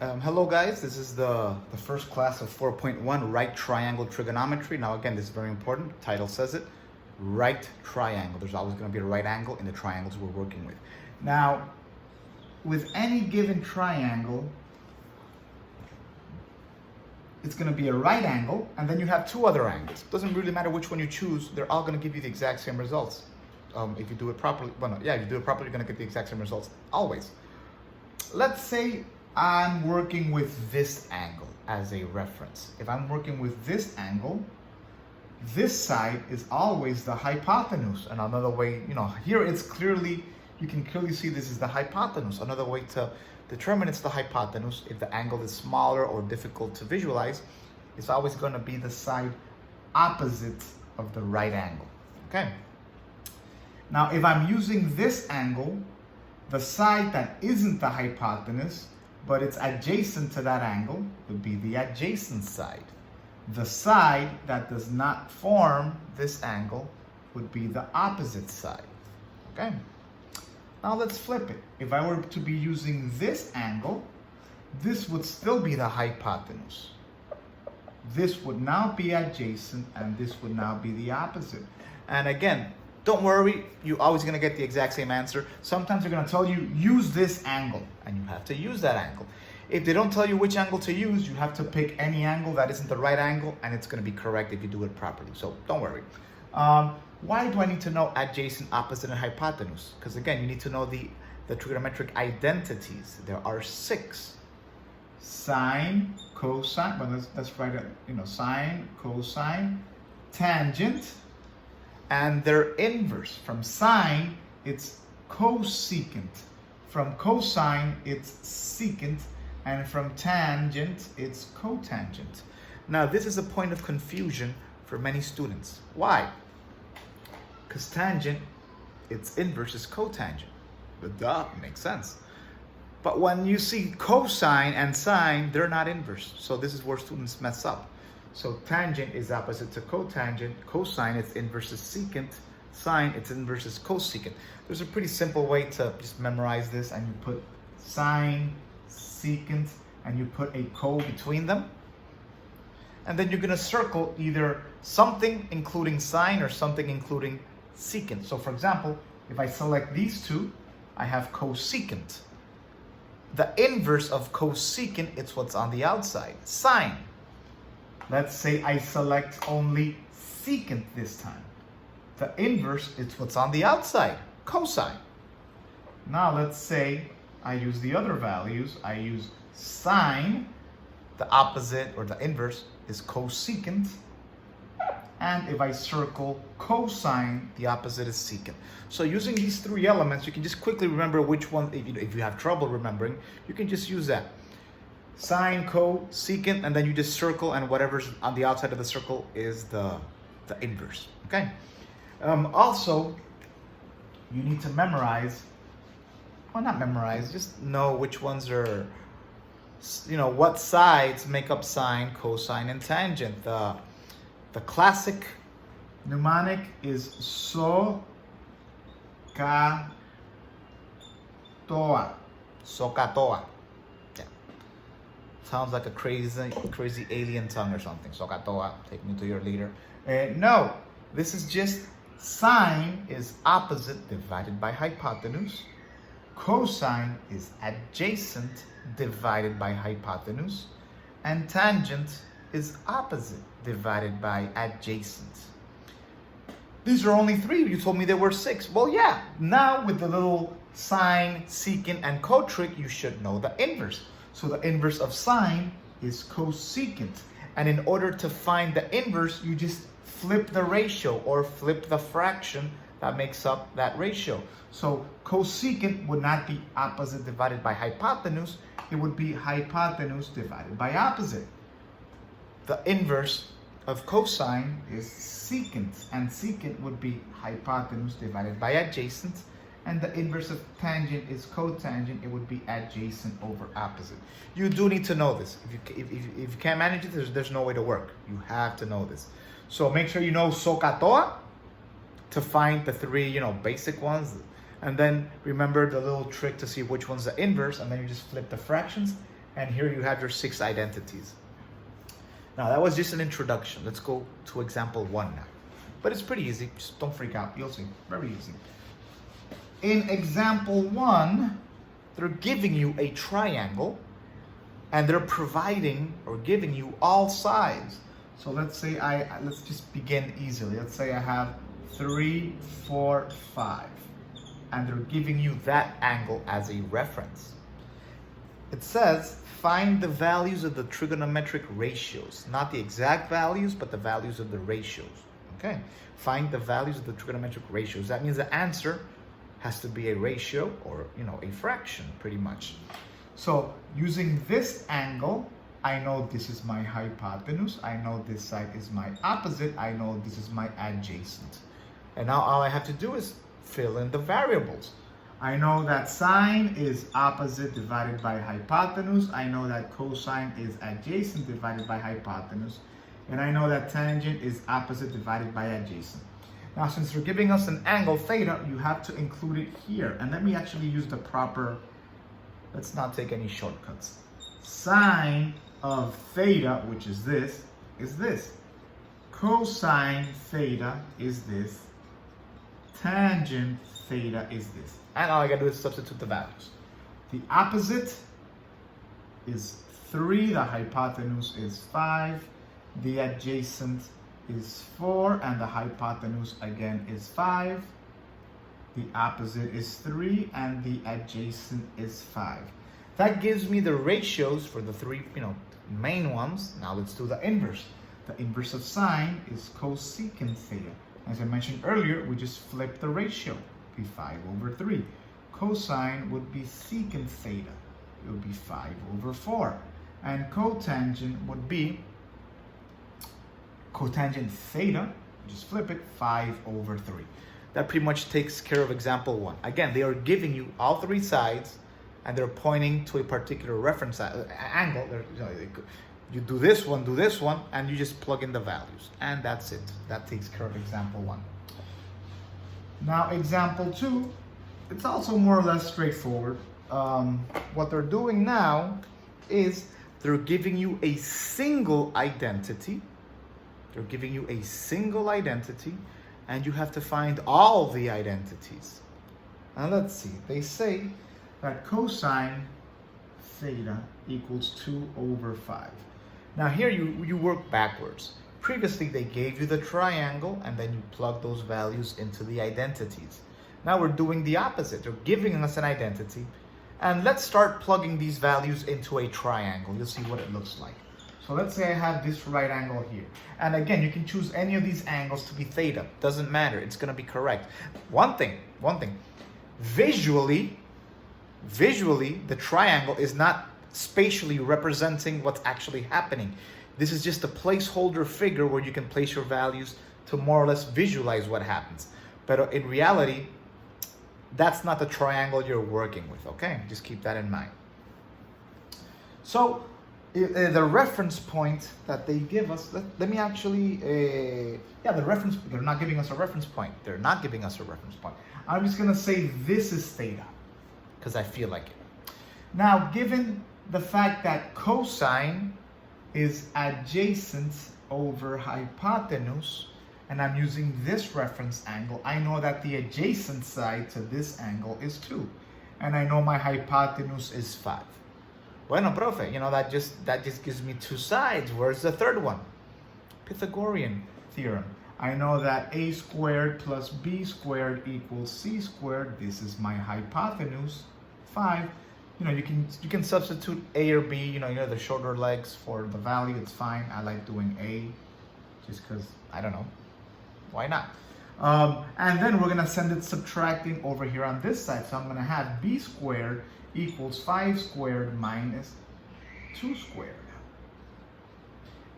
Hello guys, this is the first class of 4.1, right triangle trigonometry. Now again, this is very important, title says it, right triangle. There's always going to be a right angle in the triangles we're working with. Now, with any given triangle, it's going to be a right angle, and then you have two other angles. Doesn't really matter which one you choose, they're all going to give you the exact same results. If you do it properly, if you do it properly, you're going to get the exact same results, always. Let's say I'm working with this angle as a reference. If I'm working with this angle, this side is always the hypotenuse. And another way, here it's clearly, you can clearly see this is the hypotenuse. Another way to determine it's the hypotenuse, if the angle is smaller or difficult to visualize, it's always going to be the side opposite of the right angle. Okay? Now, if I'm using this angle, the side that isn't the hypotenuse, but it's adjacent to that angle, would be the adjacent side. The side that does not form this angle would be the opposite side. Okay? Now let's flip it. If I were to be using this angle, this would still be the hypotenuse. This would now be adjacent, and this would now be the opposite. And again, don't worry, you're always going to get the exact same answer. Sometimes they're going to tell you, use this angle, and you have to use that angle. If they don't tell you which angle to use, you have to pick any angle that isn't the right angle, and it's going to be correct if you do it properly. So don't worry. Why do I need to know adjacent, opposite, and hypotenuse? Because again, you need to know the trigonometric identities. There are 6. Sine, cosine, well, let's write it, sine, cosine, tangent, and their inverse. From sine, it's cosecant. From cosine, it's secant. And from tangent, it's cotangent. Now, this is a point of confusion for many students. Why? Because tangent, its inverse is cotangent. But duh, makes sense. But when you see cosine and sine, they're not inverse. So this is where students mess up. So tangent is opposite to cotangent. Cosine, its inverse is secant. Sine, its inverse is cosecant. There's a pretty simple way to just memorize this, and you put sine, secant, and you put a co between them. And then you're going to circle either something including sine or something including secant. So for example, if I select these two, I have cosecant. The inverse of cosecant, it's what's on the outside, sine. Let's say I select only secant this time. The inverse, it's what's on the outside, cosine. Now let's say I use the other values. I use sine, the opposite or the inverse is cosecant. And if I circle cosine, the opposite is secant. So using these 3 elements, you can just quickly remember which one, if you have trouble remembering, you can just use that. Sine, secant, and then you just circle, and whatever's on the outside of the circle is the inverse. Okay? Also, you need to memorize, well, not memorize, just know which ones are, what sides make up sine, cosine, and tangent. The classic mnemonic is SOHCAHTOA. SOHCAHTOA. Yeah. Sounds like a crazy alien tongue or something. SOHCAHTOA. Take me to your leader. No, this is just sine is opposite divided by hypotenuse. Cosine is adjacent divided by hypotenuse. And tangent is opposite divided by adjacent. These are only 3. You told me there were 6. Well, yeah. Now with the little sine, secant, and cotric, you should know the inverse. So the inverse of sine is cosecant. And in order to find the inverse, you just flip the ratio or flip the fraction that makes up that ratio. So cosecant would not be opposite divided by hypotenuse. It would be hypotenuse divided by opposite. The inverse of cosine is secant, and secant would be hypotenuse divided by adjacent. And the inverse of tangent is cotangent. It would be adjacent over opposite. You do need to know this. If you can't manage it, there's no way to work. You have to know this. So make sure you know SOHCAHTOA to find the 3, basic ones. And then remember the little trick to see which one's the inverse, and then you just flip the fractions And here you have your 6 identities. Now that was just an introduction. Let's go to example 1 now. But it's pretty easy, just don't freak out, you'll see, very easy. In example 1, they're giving you a triangle and they're providing or giving you all sides. So let's say let's just begin easily. Let's say I have 3, 4, 5, and they're giving you that angle as a reference. It says, find the values of the trigonometric ratios, not the exact values, but the values of the ratios. Okay, find the values of the trigonometric ratios. That means the answer has to be a ratio or, a fraction, pretty much. So using this angle, I know this is my hypotenuse. I know this side is my opposite. I know this is my adjacent. And now all I have to do is fill in the variables. I know that sine is opposite divided by hypotenuse. I know that cosine is adjacent divided by hypotenuse. And I know that tangent is opposite divided by adjacent. Now, since they're giving us an angle theta, you have to include it here. And let me actually use the proper, let's not take any shortcuts. Sine of theta, which is this. Cosine theta is this. Tangent theta is this. And all I gotta do is substitute the values. The opposite is 3, the hypotenuse is 5, the adjacent is 4, and the hypotenuse again is 5. The opposite is 3, and the adjacent is 5. That gives me the ratios for the 3, main ones. Now let's do the inverse. The inverse of sine is cosecant theta. As I mentioned earlier, we just flip the ratio. It would be 5 over 3. Cosine would be secant theta. It would be 5 over 4. And cotangent would be cotangent theta, just flip it, 5 over 3. That pretty much takes care of example 1. Again, they are giving you all 3 sides and they're pointing to a particular reference angle. You do this one, and you just plug in the values. And that's it. That takes care of example 1. Now, example 2, it's also more or less straightforward. What they're doing now is they're giving you a single identity. They're giving you a single identity, and you have to find all the identities. Now let's see. They say that cosine theta equals 2 over 5. Now here you work backwards. Previously they gave you the triangle and then you plug those values into the identities. Now we're doing the opposite. They're giving us an identity, and let's start plugging these values into a triangle. You'll see what it looks like. So let's say I have this right angle here. And again, you can choose any of these angles to be theta. Doesn't matter, it's gonna be correct. One thing, visually, the triangle is not spatially representing what's actually happening. This is just a placeholder figure where you can place your values to more or less visualize what happens. But in reality, that's not the triangle you're working with, okay? Just keep that in mind. So, the reference point that they give us, let me actually, they're not giving us a reference point. I'm just gonna say this is theta, because I feel like it. Now, given the fact that cosine is adjacent over hypotenuse, and I'm using this reference angle, I know that the adjacent side to this angle is 2. And I know my hypotenuse is 5. Bueno, profe, that just gives me 2 sides. Where's the third one? Pythagorean Theorem. I know that a squared plus b squared equals c squared. This is my hypotenuse, 5. You can substitute a or b, the shorter legs for the value, it's fine. I like doing a just because, I don't know, why not? And then we're gonna send it subtracting over here on this side. So I'm gonna have b squared equals 5 squared minus 2 squared.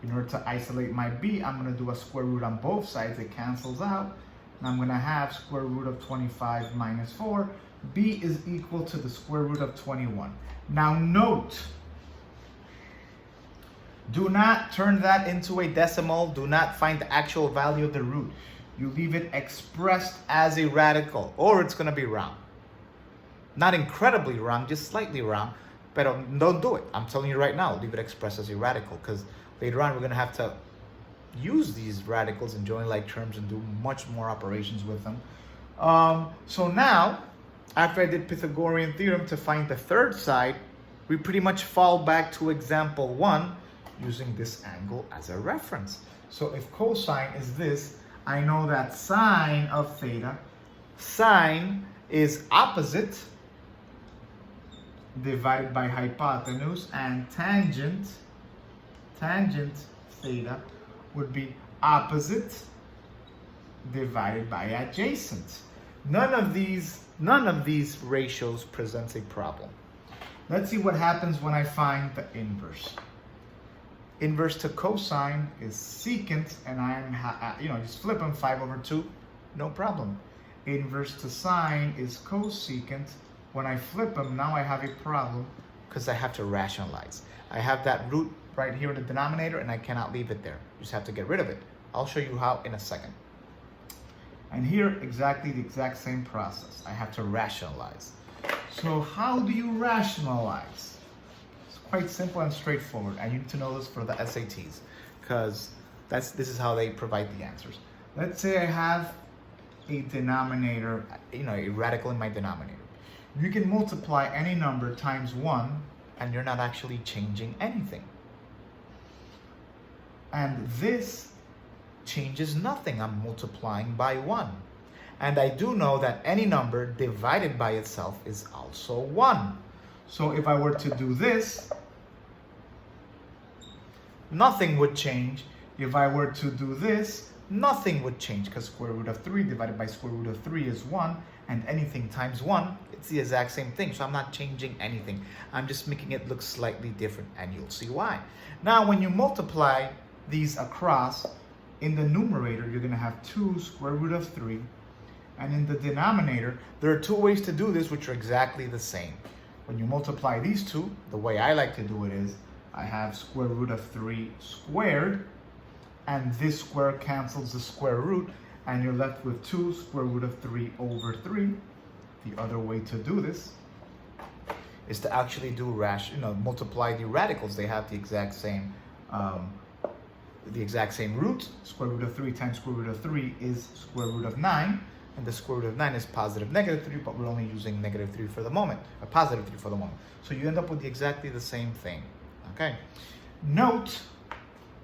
In order to isolate my b, I'm gonna do a square root on both sides. It cancels out. And I'm gonna have square root of 25 minus 4. b is equal to the square root of 21. Now note, do not turn that into a decimal. Do not find the actual value of the root. You leave it expressed as a radical, or it's gonna be wrong. Not incredibly wrong, just slightly wrong. But don't do it. I'm telling you right now, leave it expressed as a radical, because later on we're going to have to use these radicals in joint-like terms and do much more operations with them. So now, after I did Pythagorean theorem to find the third side, we pretty much fall back to example 1 using this angle as a reference. So if cosine is this, I know that sine of theta, sine is opposite divided by hypotenuse, and tangent theta would be opposite divided by adjacent. None of these ratios presents a problem. Let's see what happens when I find the inverse. Inverse to cosine is secant, and I'm, just flip them 5/2, no problem. Inverse to sine is cosecant. When I flip them, now I have a problem because I have to rationalize. I have that root right here in the denominator, and I cannot leave it there. You just have to get rid of it. I'll show you how in a second. And here, exactly the exact same process. I have to rationalize. So how do you rationalize? It's quite simple and straightforward, and you need to know this for the SATs, because this is how they provide the answers. Let's say I have a denominator, a radical in my denominator. You can multiply any number times 1, and you're not actually changing anything. And this changes nothing. I'm multiplying by 1. And I do know that any number divided by itself is also 1. So if I were to do this, nothing would change. If I were to do this, nothing would change, because square root of 3 divided by square root of 3 is 1, and anything times 1, it's the exact same thing. So I'm not changing anything. I'm just making it look slightly different, and you'll see why. Now, when you multiply these across, in the numerator, you're going to have 2 square root of 3, and in the denominator, there are 2 ways to do this, which are exactly the same. When you multiply these two, the way I like to do it is, I have square root of 3 squared, and this square cancels the square root, and you're left with 2 square root of 3 over 3. The other way to do this is to actually do multiply the radicals. They have the exact same root. Square root of 3 times square root of 3 is square root of 9, and the square root of 9 is positive negative 3, but we're only using negative 3 for the moment, or positive 3 for the moment. So you end up with exactly the same thing. Okay. Note,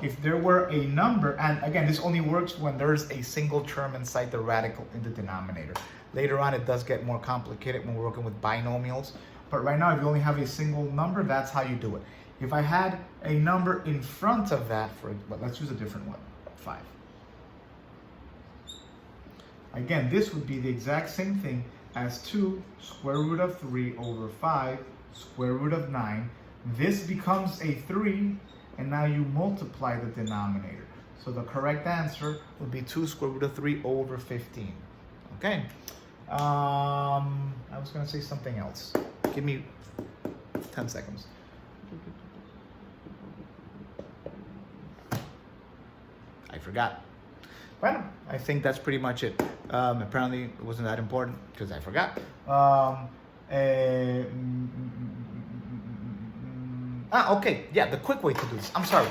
if there were a number, and again, this only works when there's a single term inside the radical in the denominator. Later on, it does get more complicated when we're working with binomials. But right now, if you only have a single number, that's how you do it. If I had a number in front of that, but let's use a different one, 5. Again, this would be the exact same thing as 2 square root of 3 over 5 square root of 9. This becomes a 3, and now you multiply the denominator. So the correct answer would be 2 square root of 3 over 15. Okay. I was going to say something else. Give me 10 seconds. I forgot. Well, I think that's pretty much it. Apparently, it wasn't that important because I forgot. Okay. Yeah, the quick way to do this. I'm sorry.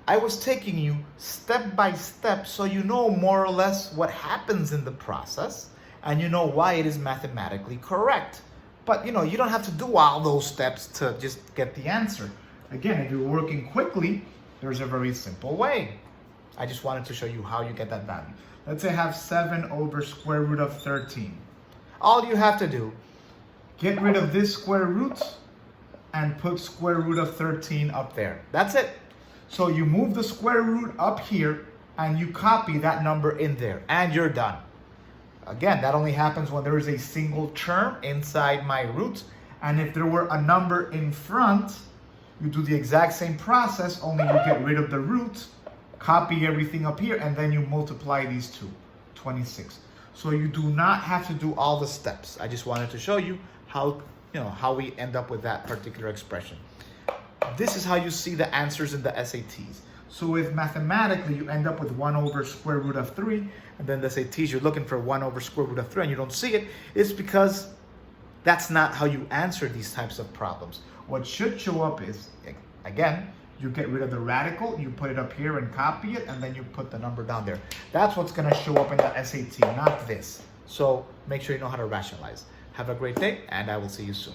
I was taking you step by step so you know more or less what happens in the process and you know why it is mathematically correct. But, you don't have to do all those steps to just get the answer. Again, if you're working quickly, there's a very simple way. I just wanted to show you how you get that value. Let's say I have 7 over square root of 13. All you have to do, get rid of this square root and put square root of 13 up there. That's it. So you move the square root up here and you copy that number in there and you're done. Again, that only happens when there is a single term inside my root. And if there were a number in front, you do the exact same process, only you get rid of the root, copy everything up here, and then you multiply these two, 26. So you do not have to do all the steps. I just wanted to show you how we end up with that particular expression. This is how you see the answers in the SATs. So if mathematically you end up with 1 over square root of 3, and then the SATs you're looking for 1 over square root of 3 and you don't see it, it's because that's not how you answer these types of problems. What should show up is, again, you get rid of the radical, you put it up here and copy it, and then you put the number down there. That's what's gonna show up in the SAT, not this. So make sure you know how to rationalize. Have a great day, and I will see you soon.